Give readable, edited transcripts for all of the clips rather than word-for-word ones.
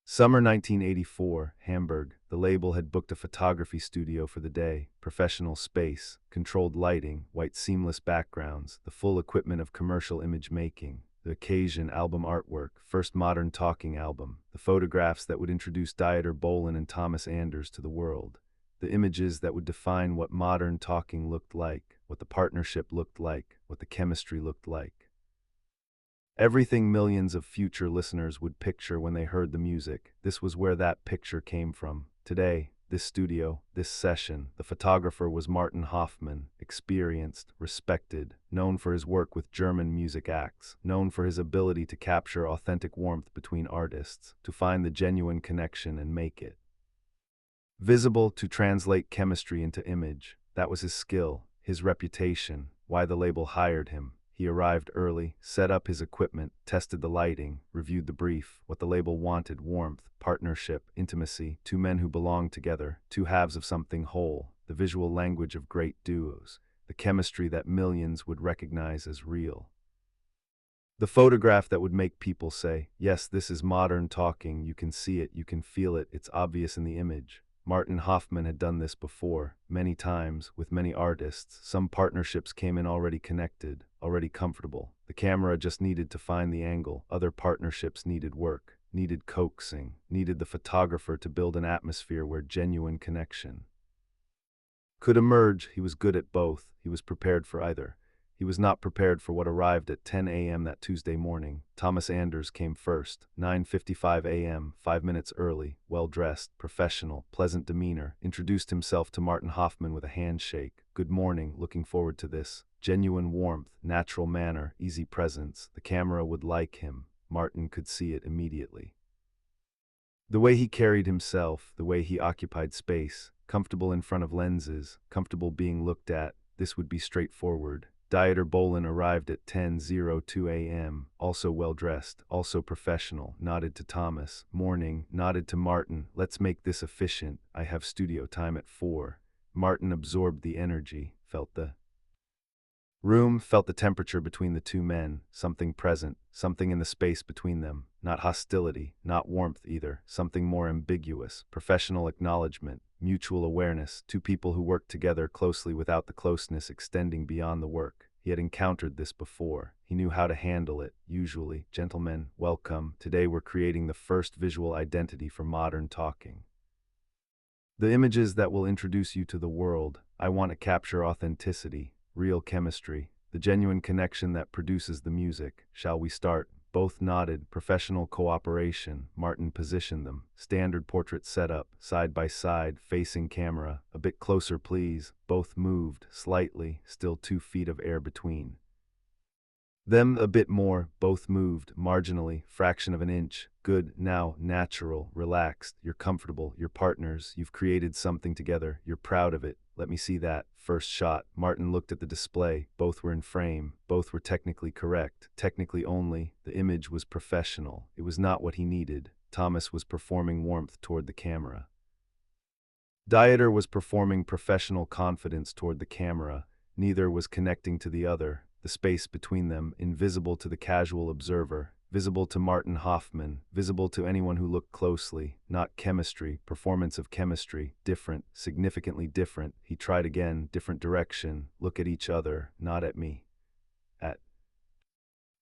Summer 1984, Hamburg. The label had booked a photography studio for the day. Professional space, controlled lighting, white seamless backgrounds, the full equipment of commercial image making. The occasion, album artwork, first modern talking album. The photographs that would introduce Dieter Bohlen and Thomas Anders to the world. The images that would define what modern talking looked like, what the partnership looked like, what the chemistry looked like. Everything millions of future listeners would picture when they heard the music. This was where that picture came from. Today, this studio, this session, the photographer was Martin Hoffmann, experienced, respected, known for his work with German music acts, known for his ability to capture authentic warmth between artists, to find the genuine connection and make it visible, to translate chemistry into image. That was his skill, his reputation, why the label hired him. He arrived early, set up his equipment, tested the lighting, reviewed the brief, what the label wanted: warmth, partnership, intimacy, two men who belonged together, two halves of something whole, the visual language of great duos, the chemistry that millions would recognize as real. The photograph that would make people say, yes, this is modern talking, you can see it, you can feel it, it's obvious in the image. Martin Hoffmann had done this before, many times, with many artists. Some partnerships came in already connected, already comfortable. The camera just needed to find the angle. Other partnerships needed work, needed coaxing, needed the photographer to build an atmosphere where genuine connection could emerge. He was good at both. He was prepared for either. He was not prepared for what arrived at 10 a.m. that Tuesday morning. Thomas Anders came first, 9:55 a.m., 5 minutes early, well-dressed, professional, pleasant demeanor, introduced himself to Martin Hoffmann with a handshake. Good morning, looking forward to this. Genuine warmth, natural manner, easy presence. The camera would like him. Martin could see it immediately. The way he carried himself, the way he occupied space, comfortable in front of lenses, comfortable being looked at, this would be straightforward. Dieter Bohlen arrived at 10:02 a.m., also well-dressed, also professional, nodded to Thomas. Morning, nodded to Martin. Let's make this efficient. I have studio time at 4. Martin absorbed the energy, felt the room, felt the temperature between the two men, something present, something in the space between them, not hostility, not warmth either, something more ambiguous, professional acknowledgement, mutual awareness, two people who worked together closely without the closeness extending beyond the work. He had encountered this before. He knew how to handle it, usually. Gentlemen, welcome. Today we're creating the first visual identity for modern talking. The images that will introduce you to the world. I want to capture authenticity, real chemistry, the genuine connection that produces the music. Shall we start? Both nodded. Professional cooperation. Martin positioned them. Standard portrait setup, side by side, facing camera. A bit closer, please. Both moved, slightly, still 2 feet of air between them. A bit more. Both moved, marginally, fraction of an inch. Good. Now, natural, relaxed. You're comfortable. You're partners. You've created something together. You're proud of it. Let me see that. First shot. Martin looked at the display. Both were in frame. Both were technically correct. Technically only. The image was professional. It was not what he needed. Thomas was performing warmth toward the camera. Dieter was performing professional confidence toward the camera. Neither was connecting to the other. The space between them, invisible to the casual observer, visible to Martin Hoffmann, visible to anyone who looked closely. Not chemistry, performance of chemistry, different, significantly different. He tried again, different direction. Look at each other, not at me. At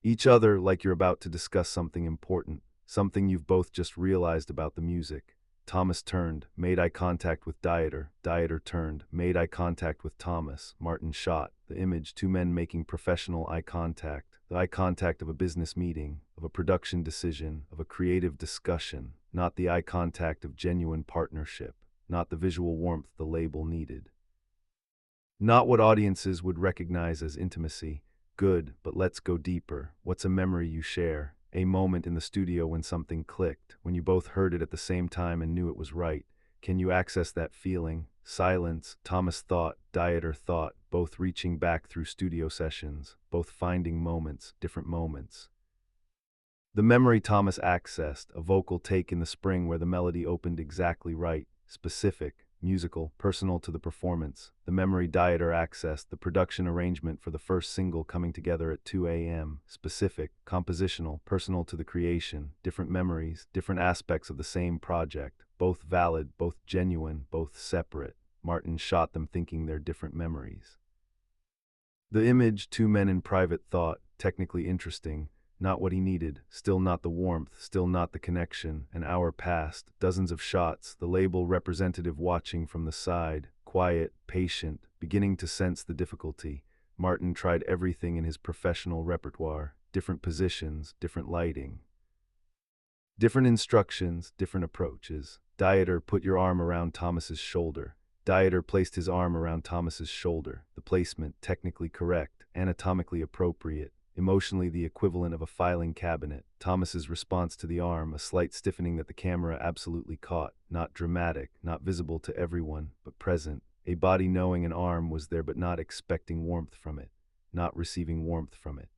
each other, like you're about to discuss something important, something you've both just realized about the music. Thomas turned, made eye contact with Dieter. Dieter turned, made eye contact with Thomas. Martin shot the image, two men making professional eye contact. The eye contact of a business meeting, of a production decision, of a creative discussion, not the eye contact of genuine partnership, not the visual warmth the label needed. Not what audiences would recognize as intimacy. Good, but let's go deeper. What's a memory you share? A moment in the studio when something clicked, when you both heard it at the same time and knew it was right. Can you access that feeling? Silence. Thomas thought, Dieter thought, both reaching back through studio sessions, both finding moments, different moments. The memory Thomas accessed, a vocal take in the spring where the melody opened exactly right, specific, musical, personal to the performance. The memory dieter accessed the production arrangement for the first single coming together at 2 a.m. Specific, compositional, personal to the creation, different memories, different aspects of the same project, both valid, both genuine, both separate. Martin shot them thinking they're different memories. The image, two men in private thought, technically interesting, not what he needed, still not the warmth, still not the connection. An hour passed, dozens of shots, the label representative watching from the side, quiet, patient, beginning to sense the difficulty. Martin tried everything in his professional repertoire, different positions, different lighting. Different instructions, different approaches. Dieter, put your arm around Thomas's shoulder. Dieter placed his arm around Thomas's shoulder. The placement, technically correct, anatomically appropriate, emotionally the equivalent of a filing cabinet. Thomas's response to the arm, a slight stiffening that the camera absolutely caught, not dramatic, not visible to everyone, but present. A body knowing an arm was there but not expecting warmth from it, not receiving warmth from it.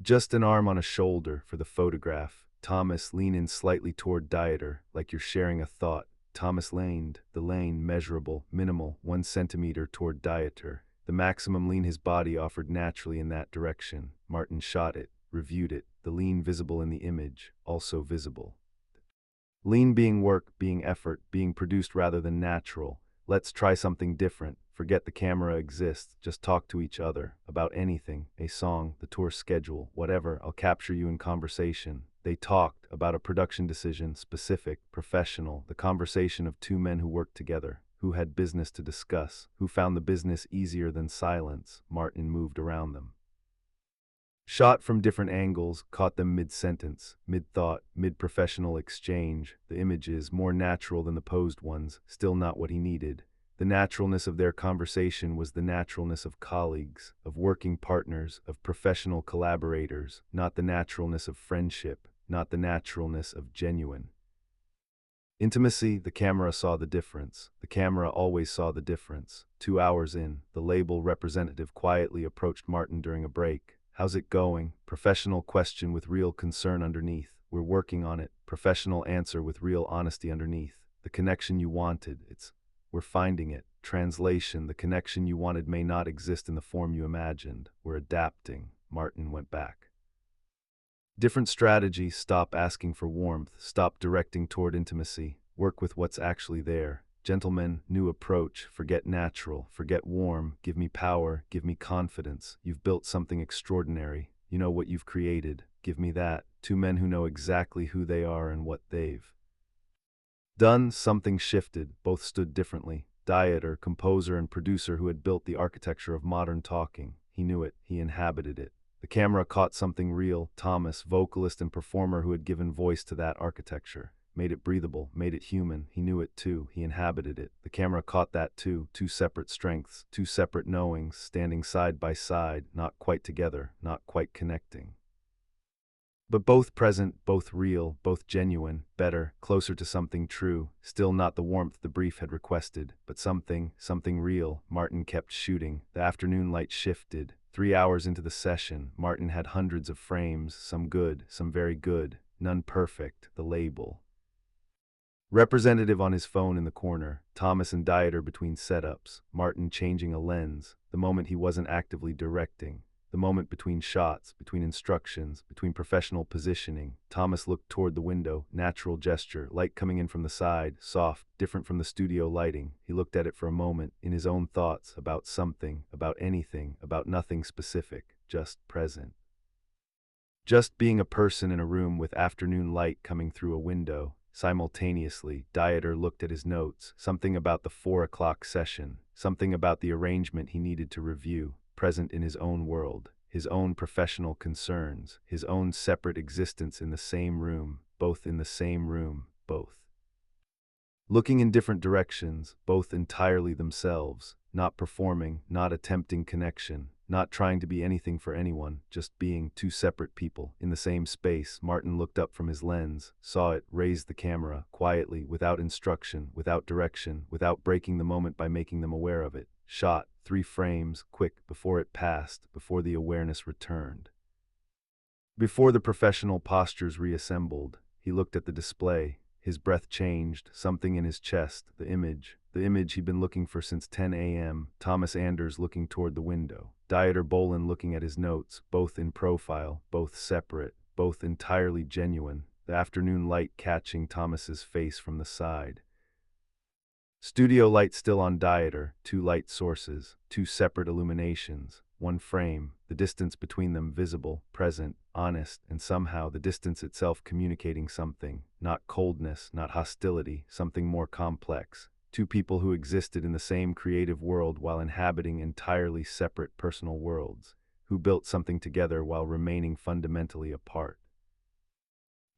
Just an arm on a shoulder for the photograph. Thomas, lean in slightly toward Dieter, like you're sharing a thought. Thomas leaned, the lane measurable, minimal, 1 centimeter toward Dieter. The maximum lean his body offered naturally in that direction. Martin shot it, reviewed it, the lean visible in the image, also visible. Lean being work, being effort, being produced rather than natural. Let's try something different. Forget the camera exists, just talk to each other, about anything, a song, the tour schedule, whatever, I'll capture you in conversation. They talked about a production decision, specific, professional, the conversation of two men who worked together, who had business to discuss, who found the business easier than silence. Martin moved around them. Shot from different angles, caught them mid-sentence, mid-thought, mid-professional exchange. The images, more natural than the posed ones, still not what he needed. The naturalness of their conversation was the naturalness of colleagues, of working partners, of professional collaborators, not the naturalness of friendship, not the naturalness of genuine intimacy. The camera saw the difference. The camera always saw the difference. 2 hours in, the label representative quietly approached Martin during a break. How's it going? Professional question with real concern underneath. We're working on it. Professional answer with real honesty underneath. The connection you wanted, we're finding it. Translation, the connection you wanted may not exist in the form you imagined. We're adapting. Martin went back. Different strategy, stop asking for warmth, stop directing toward intimacy, work with what's actually there. Gentlemen, new approach, forget natural, forget warm, give me power, give me confidence. You've built something extraordinary. You know what you've created. Give me that. Two men who know exactly who they are and what they've done. Something shifted. Both stood differently. Dieter, composer and producer who had built the architecture of modern talking. He knew it. He inhabited it. The camera caught something real. Thomas, vocalist and performer who had given voice to that architecture. Made it breathable, made it human. He knew it too. He inhabited it. The camera caught that too. Two separate strengths, two separate knowings, standing side by side, not quite together, not quite connecting. But both present, both real, both genuine, better, closer to something true, still not the warmth the brief had requested, but something real. Martin kept shooting. The afternoon light shifted. 3 hours into the session, Martin had hundreds of frames, some good, some very good, none perfect. The label representative on his phone in the corner, Thomas and Dieter between setups, Martin changing a lens, the moment he wasn't actively directing. The moment between shots, between instructions, between professional positioning. Thomas looked toward the window, natural gesture, light coming in from the side, soft, different from the studio lighting. He looked at it for a moment, in his own thoughts, about something, about anything, about nothing specific, just present. Just being a person in a room with afternoon light coming through a window. Simultaneously, Dieter looked at his notes, something about the 4 o'clock session, something about the arrangement he needed to review. Present in his own world, his own professional concerns, his own separate existence in the same room, both in the same room, both looking in different directions, both entirely themselves, not performing, not attempting connection, not trying to be anything for anyone, just being two separate people in the same space. Martin looked up from his lens, saw it, raised the camera, quietly, without instruction, without direction, without breaking the moment by making them aware of it. Shot, 3 frames, quick, before it passed, before the awareness returned. Before the professional postures reassembled, he looked at the display. His breath changed, something in his chest, the image he'd been looking for since 10 a.m., Thomas Anders looking toward the window. Dieter Bohlen looking at his notes, both in profile, both separate, both entirely genuine, the afternoon light catching Thomas's face from the side. Studio light still on Dieter, two light sources, two separate illuminations, one frame, the distance between them visible, present, honest, and somehow the distance itself communicating something, not coldness, not hostility, something more complex. Two people who existed in the same creative world while inhabiting entirely separate personal worlds, who built something together while remaining fundamentally apart.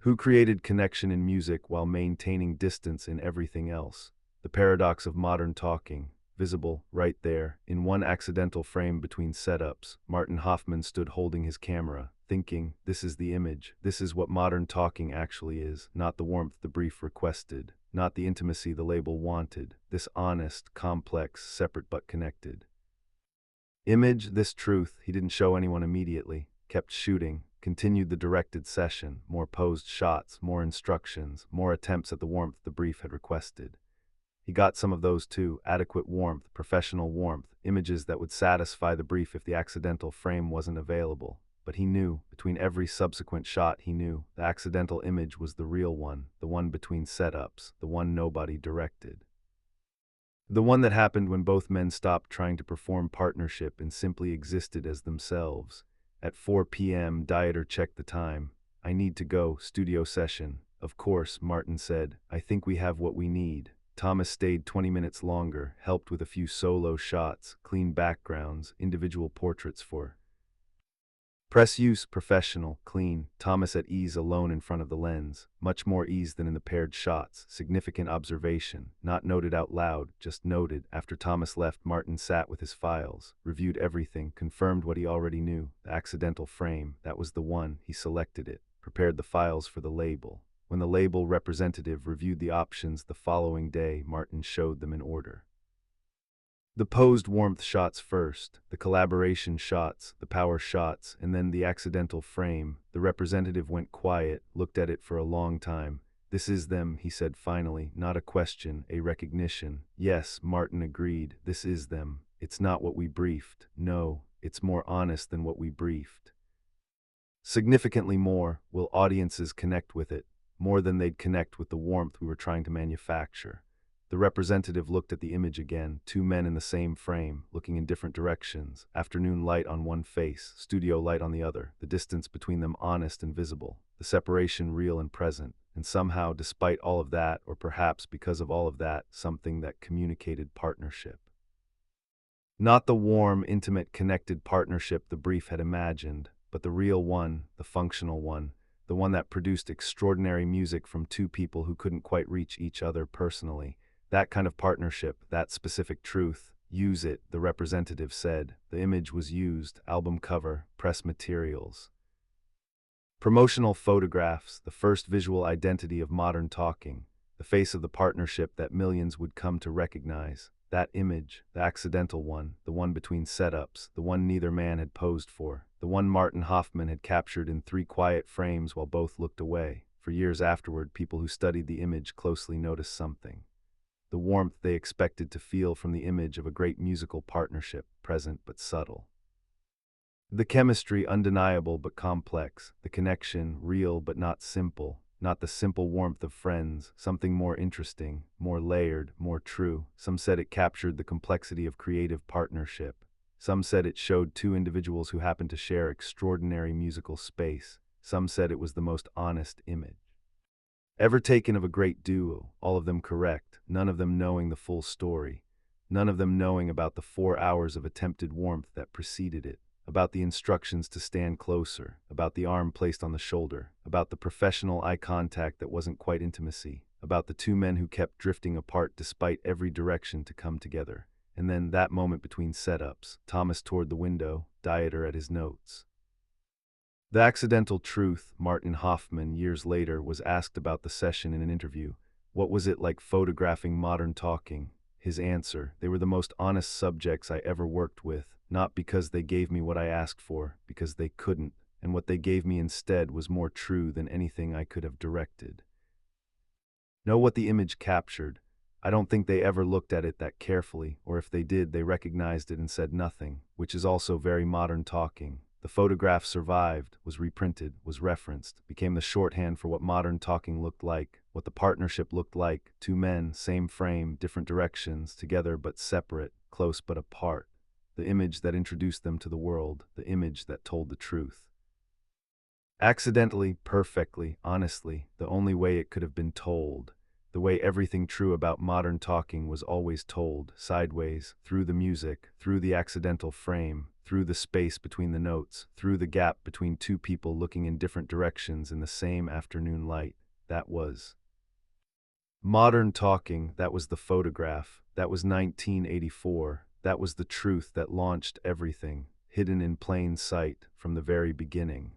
Who created connection in music while maintaining distance in everything else. The paradox of modern talking, visible, right there, in one accidental frame between setups. Martin Hoffman stood holding his camera, thinking, this is the image, this is what modern talking actually is, not the warmth the brief requested, not the intimacy the label wanted, this honest, complex, separate but connected. Image, this truth, he didn't show anyone immediately, kept shooting, continued the directed session, more posed shots, more instructions, more attempts at the warmth the brief had requested. He got some of those too, adequate warmth, professional warmth, images that would satisfy the brief if the accidental frame wasn't available. But he knew, between every subsequent shot he knew, the accidental image was the real one, the one between setups, the one nobody directed. The one that happened when both men stopped trying to perform partnership and simply existed as themselves. At 4 p.m., Dieter checked the time. I need to go, studio session. Of course, Martin said, I think we have what we need. Thomas stayed 20 minutes longer, helped with a few solo shots, clean backgrounds, individual portraits for press use, professional, clean. Thomas at ease alone in front of the lens, much more ease than in the paired shots. Significant observation, not noted out loud, just noted. After Thomas left, Martin sat with his files, reviewed everything, confirmed what he already knew. The accidental frame, that was the one, he selected it, prepared the files for the label. When the label representative reviewed the options the following day, Martin showed them in order. The posed warmth shots first, the collaboration shots, the power shots, and then the accidental frame. The representative went quiet, looked at it for a long time. This is them, he said finally, not a question, a recognition. Yes, Martin agreed, this is them. It's not what we briefed. No, it's more honest than what we briefed. Significantly more, will audiences connect with it, more than they'd connect with the warmth we were trying to manufacture. The representative looked at the image again, two men in the same frame, looking in different directions, afternoon light on one face, studio light on the other, the distance between them honest and visible, the separation real and present, and somehow, despite all of that, or perhaps because of all of that, something that communicated partnership. Not the warm, intimate, connected partnership the brief had imagined, but the real one, the functional one, the one that produced extraordinary music from two people who couldn't quite reach each other personally. That kind of partnership, that specific truth, use it, the representative said. The image was used, album cover, press materials. Promotional photographs, the first visual identity of modern talking, the face of the partnership that millions would come to recognize. That image, the accidental one, the one between setups, the one neither man had posed for, the one Martin Hoffman had captured in 3 quiet frames while both looked away. For years afterward, people who studied the image closely noticed something. The warmth they expected to feel from the image of a great musical partnership, present but subtle. The chemistry undeniable but complex, the connection real but not simple, not the simple warmth of friends, something more interesting, more layered, more true. Some said it captured the complexity of creative partnership. Some said it showed two individuals who happened to share extraordinary musical space. Some said it was the most honest image ever taken of a great duo, all of them correct, none of them knowing the full story, none of them knowing about the 4 hours of attempted warmth that preceded it, about the instructions to stand closer, about the arm placed on the shoulder, about the professional eye contact that wasn't quite intimacy, about the two men who kept drifting apart despite every direction to come together. And then that moment between setups, Thomas toward the window, Dieter at his notes. The accidental truth, Martin Hoffman, years later, was asked about the session in an interview. What was it like photographing modern talking? His answer, they were the most honest subjects I ever worked with, not because they gave me what I asked for, because they couldn't, and what they gave me instead was more true than anything I could have directed. Know what the image captured. I don't think they ever looked at it that carefully, or if they did, they recognized it and said nothing, which is also very modern talking. The photograph survived, was reprinted, was referenced, became the shorthand for what modern talking looked like, what the partnership looked like: two men, same frame, different directions, together but separate, close but apart. The image that introduced them to the world, the image that told the truth. Accidentally, perfectly, honestly, the only way it could have been told. The way everything true about modern talking was always told, sideways, through the music, through the accidental frame, through the space between the notes, through the gap between two people looking in different directions in the same afternoon light. That was modern talking. That was the photograph. That was 1984. That was the truth that launched everything, hidden in plain sight from the very beginning.